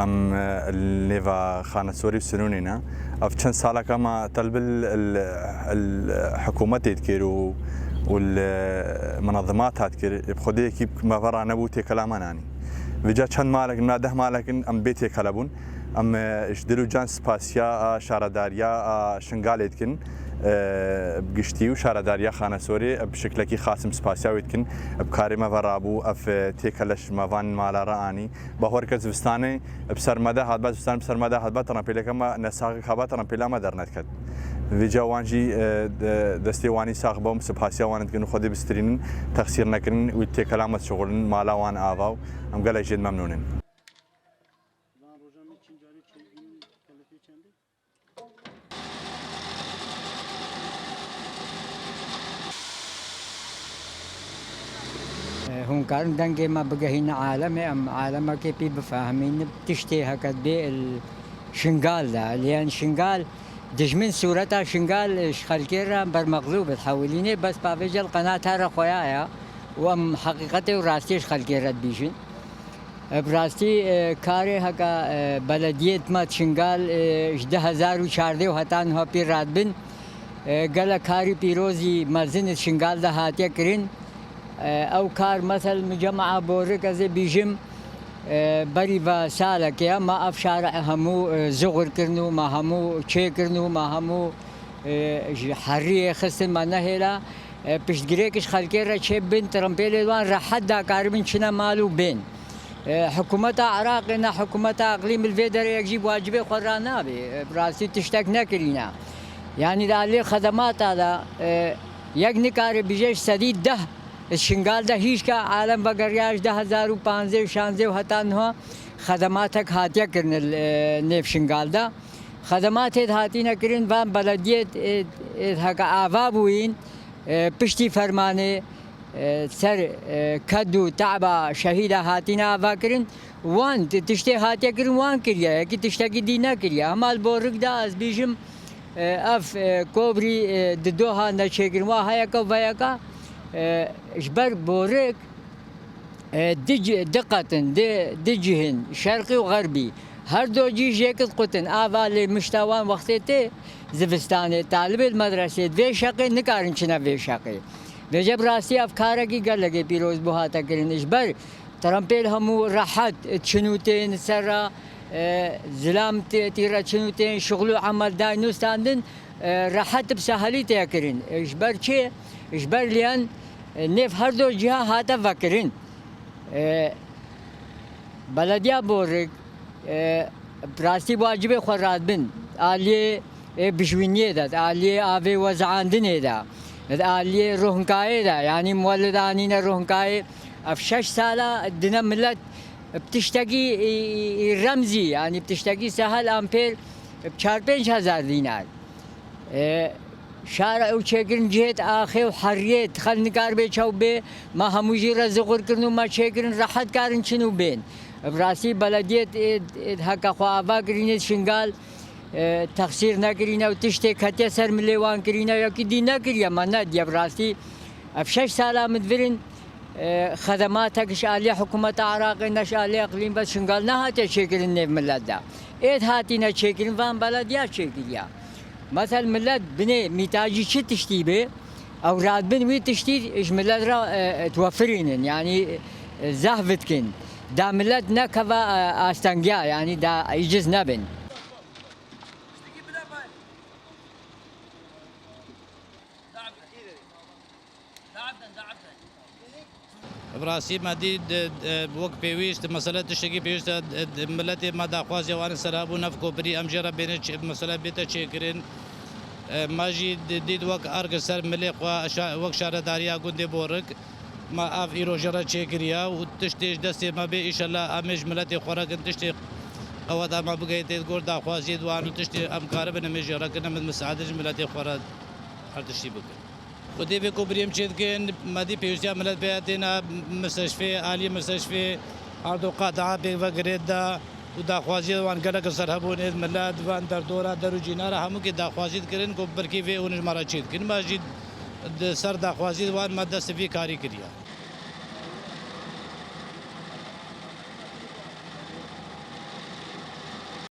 ام الليفا خانة سوري بسنونينا اف چند سالا كما طلب الحكومات تذكر والمنظمات هتذكر بخدي كيف ما فرع نبوتي كلاماناني وجا چند مالك ما ده مالك ام بيتي كلابون ام اشدرو جان سپاسیا شارداریا شنگال يتكن بقشتي وشارداريا خانة سوري بشكل خاصم سپاسیا ويتكن بكاري ما فرابو اف تيكلش مافان مالا راني بهور كزفستاني بسرمده هاد بس بسرمده هاد بطنا بيلكما نساق خباتنا بلا ما درنت كد ويجا وانجي دستي واني ساق بوم سپاسیا وانت كنو خدي بسترين تخسير نكرن وتكلامات شغلن مالا وان آواو ام قال جد ممنونين. هون كان دنجي ما بقى هنا عالم كيف بفهمين بتشتيها كده الشنغال ده لأن شنغال دجمن صورتها شنغال خلكيرة برمغلوب تحوليني بس بافجل القناة ترى خويايا وام حقيقته وراستيش خلكيرة بيجين براستي كاري هكا بلدية ما شنغال 2014 وهتان هو بير راتبن قال كاري بيروزي مزن شنغال ده هاتيا كرين او کار مثل مجمع بورك از بیجم بری و سالک یا ما افشار همو زغر کرنو ما همو چه کرنو ما همو حریه خستن ما نهلا پشتگیرکش خلکی را چه بین ترامپیل وان راحت دا کار بین چنا مالو بین حکومت عراق نه حکومت اقلیم الفدر يجيب واجبه قرانا به براسي تشتك نكرينا يعني ده خدمات هذا يجني كار بيجش سديد ده الشنغال ده هیچ کا عالم بگریاش 2015 16 و حتی نه خدماتك هاتيا كرن النيف شنغال ده خدمات هاتي نكرن وان بلدية هكا آوابوين بشتي فرمانه سر كدو تعبا شهيدة هاتينا آوا كرن وان تشتي هاتيا كرن وان كريا كي تشتكي دينا كريا همال بورك ده از بيجم اف كوبري ددوها نشكرن وهايا كوفايا إجبار بورك دقة دجهن شرقي وغربي هر دو جي جيكت قطن آوالي مشتوان وقتي زفستاني طالب المدرسة في شقي نكارن چنا في شقي وجب راسي أفكارا کی گر لگے پیروز بوهاتا کرن إجبار ترامپيل همو راحت چنوتين سرا زلام تيرا چنوتين شغلو عمل داينوستاندن راحت بسهلي تيكرن إجبار چه إجبار ليان نيف هر دو جهة هاتا فكرين بلدية بورك براستي واجبه خورات بن آلية بشوينية دا آلية آوي وزعاندنه دا آلية روحنكاية دا يعني مولدانين روحنكاية في 6 سالة دنا ملت بتشتكي رمزي يعني بتشتكي سهل أمبير ب4-5 هزار دينار شارع وشكرن جهت آخر وحريت خل نكار بيشوا بي ما هموجي رزقور كرنو ما شكرن راحت كارن شنو بين براسي بلدية هكا خوابا كرينة شنغال تخسير نكرينا وتشتي كتير سر مليوان كرينا ياكي دي نكريا ما نادي براسي في 6 سالة مدفرن خدماتك شالية حكومة عراق نش آلية اقليم بس شنغال نهات شكرن نيف ملدا ايد هاتينا شكرن فان بلدية شكريا مثلا ملت بني ميتاجي شو تشتي به او راتبن وي تشتي ايش ملت را توفرين يعني زهفتكن دا ملت نكفا استنجا يعني دا يجز نبن براسي مادي وقت بيويست مسألة تشتكي بيويست ملتي ما داخواز يوان سرابو نفكو بري أمجرا بين مسألة بيتا شكرين ماجي ديد وقت أرق سر ملي وقت شارداريا قندي بورك ما أف إيرو جرا شكريا وتشتيش دستي ما بي إن شاء الله أمج ملتي خوراك تشتي أودا ما بقيت تقول داخواز يدوان وتشتي أمكار بنا مجرا كنا من مساعدة ملتي خوراك هرتشتي بك ودي في كوبريم شدكن مادي بيوسيا ملت بياتنا مستشفى عالي مستشفى عردو قاطعة بيفقريد دا ودا خوازي وان قلق سرهبون ملت وان دردورا درو جينارا همو كي دا خوازي كرن كو بركي في ونج مرا چيد كن ماجي سر دا خوازي وان مادة سفي كاري كريا